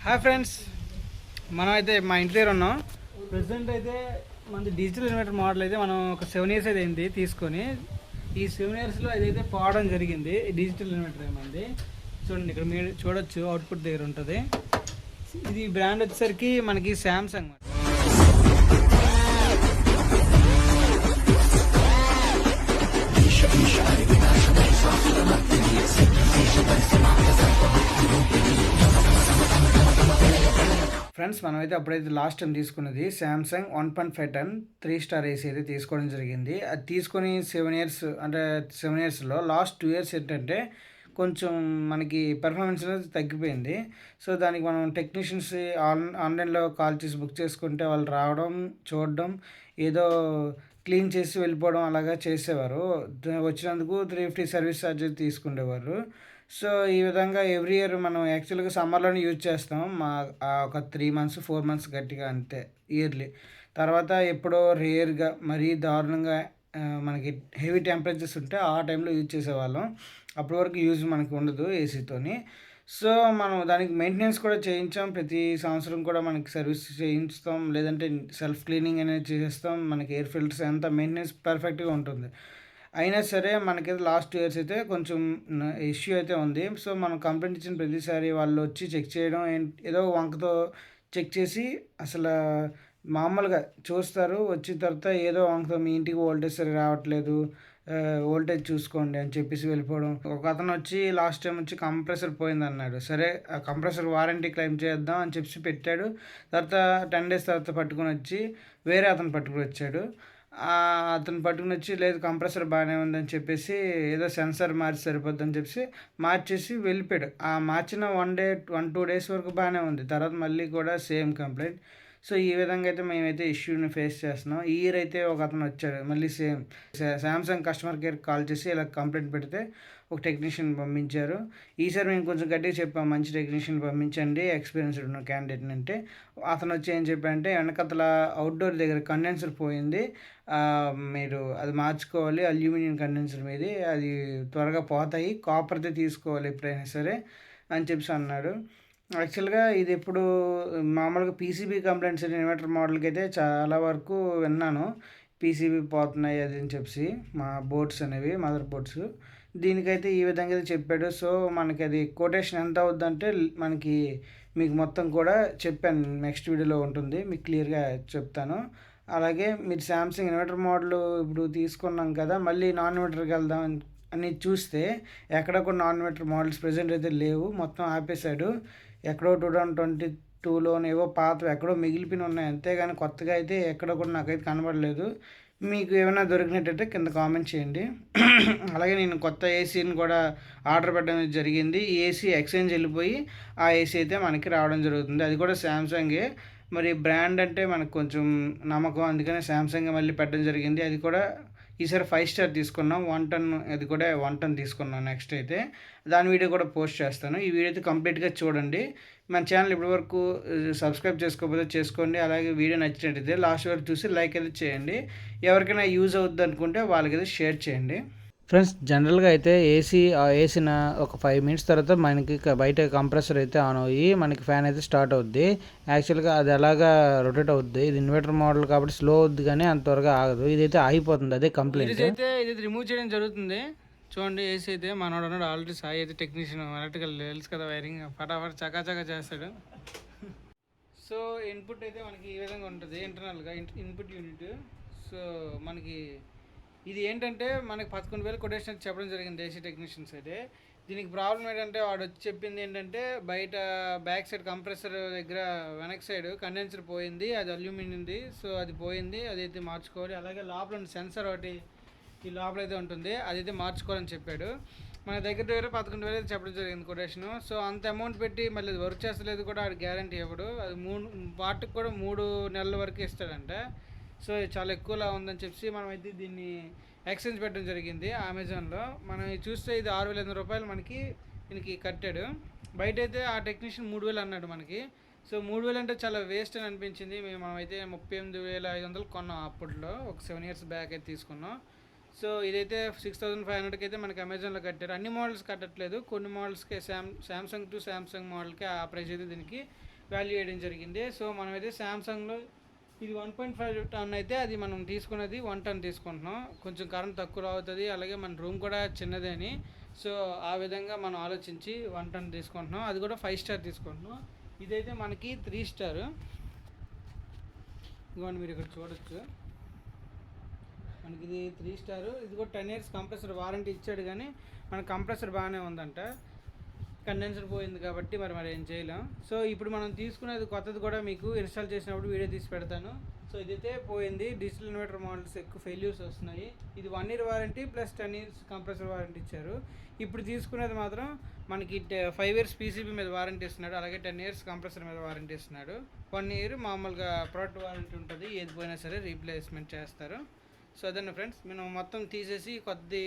Hi friends, మనం అయితే మా ఇంటి దగ్గర ఉన్నాం. ప్రెసెంట్ అయితే మనది డిజిటల్ ఇన్వర్టర్ మోడల్ అయితే మనం ఒక 7 years అయితే అయింది తీసుకొని. ఈ 7 yearsలో అదైతే పోవడం జరిగింది. ఈ డిజిటల్ ఇన్వర్టర్ ఏమంది చూడండి, ఇక్కడ మీరు చూడొచ్చు, అవుట్పుట్ దగ్గర ఉంటుంది. ఇది బ్రాండ్ వచ్చేసరికి మనకి శాంసంగ్. ఫ్రెండ్స్, మనమైతే అప్పుడైతే లాస్ట్ టైం తీసుకున్నది శాంసంగ్ 1.5 ton 3 star ఏసీ అయితే తీసుకోవడం జరిగింది. అది తీసుకొని 7 years, అంటే 7 yearsలో లాస్ట్ 2 years ఏంటంటే కొంచెం మనకి పెర్ఫార్మెన్స్ అనేది తగ్గిపోయింది. సో దానికి మనం టెక్నీషియన్స్ ఆన్లైన్లో కాల్ చేసి బుక్ చేసుకుంటే వాళ్ళు రావడం, చూడడం, ఏదో క్లీన్ చేసి వెళ్ళిపోవడం అలాగా చేసేవారు. వచ్చినందుకు 350 సర్వీస్ ఛార్జెస్ తీసుకునేవారు. సో ఈ విధంగా ఎవ్రీ ఇయర్ మనం యాక్చువల్గా సమ్మర్లోనే యూజ్ చేస్తాం. ఒక 3 months 4 months గట్టిగా అంతే ఇయర్లీ. తర్వాత ఎప్పుడో రేర్గా మరీ దారుణంగా మనకి హెవీ టెంపరేచర్స్ ఉంటే ఆ టైంలో యూజ్ చేసేవాళ్ళం. అప్పటి వరకు యూజ్ మనకి ఉండదు ఏసీతోని. సో మనం దానికి మెయింటెనెన్స్ కూడా చేయించాం. ప్రతి సంవత్సరం కూడా మనకి సర్వీస్ చేయించుతాం, లేదంటే సెల్ఫ్ క్లీనింగ్ అనేది చేస్తాం. మనకి ఎయిర్ ఫిల్టర్స్ అంతా మెయింటెనెన్స్ పర్ఫెక్ట్గా ఉంటుంది. అయినా సరే మనకైతే లాస్ట్ 2 years అయితే కొంచెం ఇష్యూ అయితే ఉంది. సో మనం కంప్లైంట్ ఇచ్చిన ప్రతిసారి వాళ్ళు వచ్చి చెక్ చేయడం ఏదో వంకతో చెక్ చేసి అసలు మామూలుగా చూస్తారు. వచ్చిన తర్వాత ఏదో వంకతో మీ ఇంటికి వోల్టేజ్ సరిగా రావట్లేదు, వోల్టేజ్ చూసుకోండి అని చెప్పేసి వెళ్ళిపోవడం. ఒక అతను వచ్చి లాస్ట్ టైం వచ్చి కంప్రెసర్ పోయిందన్నాడు. సరే, ఆ కంప్రెసర్ వారంటీ క్లెయిమ్ చేద్దాం అని చెప్పి పెట్టాడు. తర్వాత 10 days తర్వాత పట్టుకొని వచ్చి వేరే అతను పట్టుకుని వచ్చాడు. అతను పట్టుకుని వచ్చి లేదు కంప్రెసర్ బాగానే ఉందని చెప్పేసి ఏదో సెన్సార్ మార్చి సరిపోద్దని చెప్పేసి మార్చేసి వెళ్ళిపోయాడు. ఆ మార్చిన 1-2 days వరకు బాగానే ఉంది. తర్వాత మళ్ళీ కూడా సేమ్ కంప్లైంట్. సో ఈ విధంగా అయితే మేమైతే ఇష్యూని ఫేస్ చేస్తున్నాం. ఈ ఇయర్ అయితే ఒక అతను వచ్చాడు, మళ్ళీ same Samsung customer care call చేసి ఇలా కంప్లైంట్ పెడితే ఒక టెక్నీషియన్ పంపించారు. ఈసారి మేము కొంచెం గట్టిగా చెప్పాం, మంచి టెక్నీషియన్ పంపించండి, ఎక్స్పీరియన్స్డ్ ఉన్న క్యాండిడేట్ని. అంటే అతను వచ్చి ఏం చెప్పారంటే వెనకతల అవుట్డోర్ దగ్గర కండెన్సర్ పోయింది, మీరు అది మార్చుకోవాలి, అల్యూమినియం కండెన్సర్ మీది, అది త్వరగా పోతాయి, కాపర్దే తీసుకోవాలి ఎప్పుడైనా సరే అని చెప్పేసి అన్నాడు. యాక్చువల్గా ఇది ఎప్పుడు మామూలుగా పీసీబీ కంప్లైంట్స్ ఇన్వర్టర్ మోడల్కి అయితే చాలా వరకు విన్నాను. పీసీబీ పోతున్నాయి అది అని చెప్పి మా బోర్డ్స్ అనేవి, మదర్ బోర్డ్స్. దీనికైతే ఈ విధంగా అయితే చెప్పాడు. సో మనకి అది కొటేషన్ ఎంత అవుద్దంటే మనకి మీకు మొత్తం కూడా చెప్పాను, నెక్స్ట్ వీడియోలో ఉంటుంది, మీకు క్లియర్గా చెప్తాను. అలాగే మీరు శాంసంగ్ ఇన్వర్టర్ మోడల్ ఇప్పుడు తీసుకున్నాం కదా, మళ్ళీ నాన్ ఇన్వర్టర్కి వెళ్దాం అని చూస్తే ఎక్కడ కూడా నాన్ ఇన్వర్టర్ మోడల్స్ ప్రజెంట్ అయితే లేవు, మొత్తం ఆపేశాడు. ఎక్కడో 2022లోనే ఏవో పాతవి ఎక్కడో మిగిలిపోయి ఉన్నాయి, అంతేగాని కొత్తగా అయితే ఎక్కడ కూడా నాకైతే కనబడలేదు. మీకు ఏమైనా దొరికినట్టయితే కింద కామెంట్ చేయండి. అలాగే నేను కొత్త ఏసీని కూడా ఆర్డర్ పెట్టడం జరిగింది. ఈ ఏసీ ఎక్స్చేంజ్ వెళ్ళిపోయి ఆ ఏసీ అయితే మనకి రావడం జరుగుతుంది. అది కూడా శాంసంగే. మరి బ్రాండ్ అంటే మనకు కొంచెం నమ్మకం, అందుకనే శాంసంగ్ మళ్ళీ పెట్టడం జరిగింది. అది కూడా ఈసారి 5 star తీసుకున్నాం, 1 ton, అది కూడా 1 ton తీసుకున్నాం. నెక్స్ట్ అయితే దాని వీడియో కూడా పోస్ట్ చేస్తాను. ఈ వీడియో అయితే కంప్లీట్గా చూడండి. మన ఛానల్ ఇప్పటివరకు సబ్స్క్రైబ్ చేసుకోకపోతే చేసుకోండి. అలాగే వీడియో నచ్చినట్టయితే లాస్ట్ వరకు చూసి లైక్ అయితే చేయండి. ఎవరికైనా యూజ్ అవుద్ది అనుకుంటే వాళ్ళకైతే షేర్ చేయండి. ఫ్రెండ్స్, జనరల్గా అయితే వేసిన ఒక 5 minutes తర్వాత మనకి బయట కంప్రెసర్ అయితే ఆన్ అయ్యి మనకి ఫ్యాన్ అయితే స్టార్ట్ అవుద్ది. యాక్చువల్గా అది అలాగా రొటేట్ అవుద్ది. ఇది ఇన్వర్టర్ మోడల్ కాబట్టి స్లో అవుద్ది, కానీ అంత త్వరగా ఆగదు. ఇదైతే ఆగిపోతుంది, అదే కంప్లైంట్. ఇది రిమూవ్ చేయడం జరుగుతుంది. చూడండి, ఏసీ అయితే మనోడు అన్నాడు ఆల్రెడీ, సాయి అయితే టెక్నీషియన్ ఎలక్ట్రికల్ తెలుసు కదా, వైరింగ్ ఫటాఫట్ చకాచకా చేస్తాడు. సో ఇన్పుట్ అయితే మనకి ఈ విధంగా ఉంటుంది ఇంటర్నల్గా, ఇన్పుట్ యూనిట్. సో మనకి ఇది ఏంటంటే మనకి 11,000 కొటేషన్ చెప్పడం జరిగింది ఏసీ టెక్నీషియన్స్ అయితే. దీనికి ప్రాబ్లం ఏంటంటే వాడు వచ్చి చెప్పింది ఏంటంటే బయట బ్యాక్ సైడ్ కంప్రెసర్ దగ్గర వెనక్ సైడ్ కండెన్సర్ పోయింది, అది అల్యూమినియంది. సో అది పోయింది, అదైతే మార్చుకోవాలి. అలాగే లోపల సెన్సర్ ఒకటి ఈ లోపల అయితే ఉంటుంది, అదైతే మార్చుకోవాలని చెప్పాడు. మన దగ్గర 11,000 అయితే చెప్పడం జరిగింది కొటేషను. సో అంత అమౌంట్ పెట్టి మళ్ళీ అది వర్క్ చేస్తలేదు కూడా అది గ్యారంటీ ఇవ్వడు. అది వాటికి కూడా 3 నెలల వరకు ఇస్తాడంట. సో చాలా ఎక్కువలా ఉందని చెప్పి మనం అయితే దీన్ని ఎక్స్చేంజ్ పెట్టడం జరిగింది అమెజాన్లో. మనం చూస్తే ఇది 6,500 రూపాయలు మనకి దీనికి కట్టాడు. బయట అయితే ఆ టెక్నీషియన్ 3,000 అన్నాడు మనకి. సో 3,000 అంటే చాలా వేస్ట్ అని అనిపించింది. మనం అయితే 38,500 కొన్నాం అప్పట్లో, ఒక 7 years బ్యాక్ అయితే తీసుకున్నాం. సో ఇదైతే 6500కి అయితే మనకి అమెజాన్లో కట్టారు. అన్ని మోడల్స్ కట్టట్లేదు, కొన్ని మోడల్స్కి శాంసంగ్ టు శాంసంగ్ మోడల్కి ఆ ప్రైస్ అయితే దీనికి వాల్యూ వేయడం జరిగింది. సో మనమైతే శాంసంగ్లో ఇది 1.5 టన్ అయితే అది మనం తీసుకున్నది 1 టన్ తీసుకుంటున్నాం. కొంచెం కరెంట్ తక్కువ అవుతుంది, అలాగే మన రూమ్ కూడా చిన్నదే అని. సో ఆ విధంగా మనం ఆలోచించి 1 టన్ తీసుకుంటున్నాం, అది కూడా 5 స్టార్ తీసుకుంటున్నాం. ఇదైతే మనకి 3 స్టార్. ఇదిగోండి మీరు ఇక్కడ చూడొచ్చు, మనకి ఇది 3 స్టార్. ఇది కూడా 10 ఇయర్స్ కంప్రెసర్ వారంటీ ఇచ్చాడు, కానీ మన కంప్రెసర్ బాగానే ఉందంట. కండెన్సర్ పోయింది కాబట్టి మరి ఏం చేయలేం. సో ఇప్పుడు మనం తీసుకునేది కొత్తది కూడా మీకు ఇన్స్టాల్ చేసినప్పుడు వీడియో తీసి పెడతాను. సో ఇదైతే పోయింది. డిజిటల్ ఇన్వర్టర్ మోడల్స్ ఎక్కువ ఫెయిల్యూర్స్ వస్తున్నాయి. ఇది 1 year warranty plus 10 years compressor warranty ఇచ్చారు. ఇప్పుడు తీసుకునేది మాత్రం మనకి 5 ఇయర్స్ పీసీబీ మీద వారంటీ ఇస్తున్నాడు, అలాగే 10 ఇయర్స్ కంప్రెసర్ మీద వారంటీ ఇస్తున్నాడు. 1 ఇయర్ మామూలుగా ప్రోడక్ట్ వారంటీ ఉంటుంది, ఏది పోయినా సరే రీప్లేస్మెంట్ చేస్తారు. సో అదన్న ఫ్రెండ్స్, మనం మొత్తం తీసేసి కొద్ది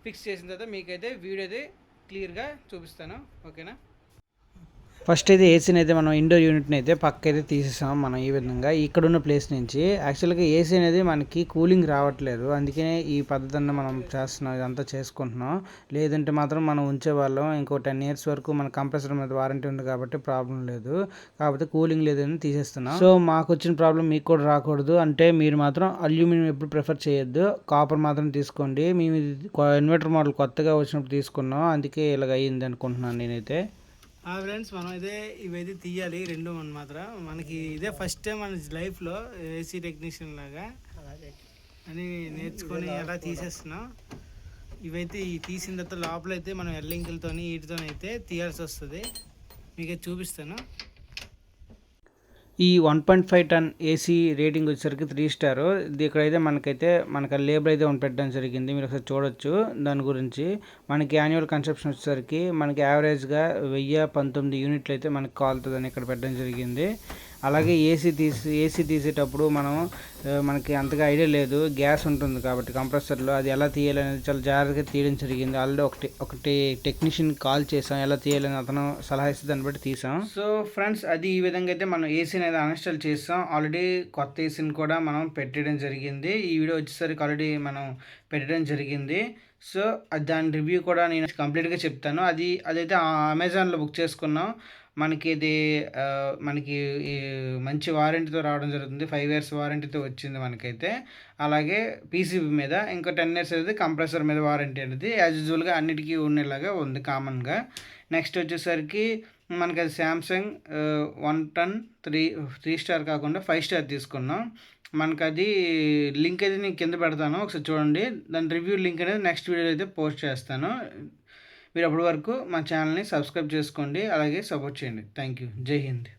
ఫిక్స్ చేసిన తర్వాత మీకైతే వీడియో అయితే క్లియర్గా చూపిస్తాను, ఓకేనా. ఫస్ట్ అయితే ఏసీని అయితే మనం ఇండోర్ యూనిట్ని అయితే పక్క అయితే తీసేసాం మనం ఈ విధంగా ఇక్కడున్న ప్లేస్ నుంచి. యాక్చువల్గా ఏసీ అనేది మనకి కూలింగ్ రావట్లేదు, అందుకనే ఈ పద్ధతిని మనం చేస్తున్నాం, ఇదంతా చేసుకుంటున్నాం. లేదంటే మాత్రం మనం ఉంచేవాళ్ళం. ఇంకో 10 ఇయర్స్ వరకు మన కంప్రెసర్ మీద వారంటీ ఉంది కాబట్టి ప్రాబ్లం లేదు, కాకపోతే కూలింగ్ లేదని తీసేస్తున్నాం. సో మాకు వచ్చిన ప్రాబ్లం మీకు కూడా రాకూడదు అంటే మీరు మాత్రం అల్యూమినియం ఎప్పుడు ప్రిఫర్ చేయొద్దు, కాపర్ మాత్రం తీసుకోండి. మేము ఇన్వర్టర్ మోడల్ కొత్తగా వచ్చినప్పుడు తీసుకున్నాం, అందుకే ఇలాగ అయ్యింది అనుకుంటున్నాను నేనైతే. ఫ్రెండ్స్, మనం అయితే ఇవైతే తీయాలి రెండు మాత్రం. మనకి ఇదే ఫస్ట్ టైం మన లైఫ్లో ఏసీ టెక్నీషియన్ లాగా అని నేర్చుకొని ఎలా తీసేస్తున్నాం. ఇవైతే తీసిన తర్వాత లోపల అయితే మనం ఎల్లింకులతో వీటితో అయితే తీయాల్సి వస్తుంది, మీకు చూపిస్తాను. ఈ 1.5 టన్ ఏసీ రేటింగ్ వచ్చేసరికి 3 స్టార్. ఇక్కడైతే మనకి లేబుల్ అయితే పెట్టడం జరిగింది, మీరు ఒకసారి చూడొచ్చు. దాని గురించి మనకి యాన్యువల్ కన్సప్షన్ వచ్చేసరికి మనకి యావరేజ్గా 1019 యూనిట్లు అయితే మనకి కాలుతుందని ఇక్కడ పెట్టడం జరిగింది. అలాగే ఏసీ తీసేటప్పుడు మనకి అంతగా ఐడియా లేదు, గ్యాస్ ఉంటుంది కాబట్టి కంప్రెసర్లో అది ఎలా తీయాలనేది చాలా జాగ్రత్తగా తీయడం జరిగింది. ఆల్రెడీ ఒకటి టెక్నీషియన్ కాల్ చేసాం, ఎలా తీయాలని అతను సలహా ఇస్తే దాన్ని బట్టి తీసాం. సో ఫ్రెండ్స్, అది ఈ విధంగా అయితే మనం ఏసీని అయితే అన్ఇన్స్టాల్ చేసాం. ఆల్రెడీ కొత్త ఏసీని కూడా మనం పెట్టడం జరిగింది. ఈ వీడియో వచ్చేసరికి ఆల్రెడీ మనం పెట్టడం జరిగింది. సో దాని రివ్యూ కూడా నేను కంప్లీట్గా చెప్తాను. అదైతే అమెజాన్లో బుక్ చేసుకున్నాం. మనకి మంచి వారంటీతో రావడం జరుగుతుంది, 5 ఇయర్స్ వారంటీతో వచ్చింది మనకైతే. అలాగే పీసీబీ మీద ఇంకా 10 ఇయర్స్ అయితే కంప్రెసర్ మీద వారంటీ అనేది యాజ్ యూజువల్గా అన్నిటికీ ఉండేలాగా ఉంది కామన్గా. నెక్స్ట్ వచ్చేసరికి మనకి అది శాంసంగ్ 1 టన్ 3 స్టార్ కాకుండా 5 స్టార్ తీసుకున్నాం. మనకు అది లింక్ అయితే నేను కింద పెడతాను, ఒకసారి చూడండి. దాని రివ్యూ లింక్ అనేది నెక్స్ట్ వీడియో అయితే పోస్ట్ చేస్తాను. మీరు అప్పటి వరకు మా ఛానల్ని సబ్స్క్రైబ్ చేసుకోండి, అలాగే సపోర్ట్ చేయండి. Thank you. జై హింద్.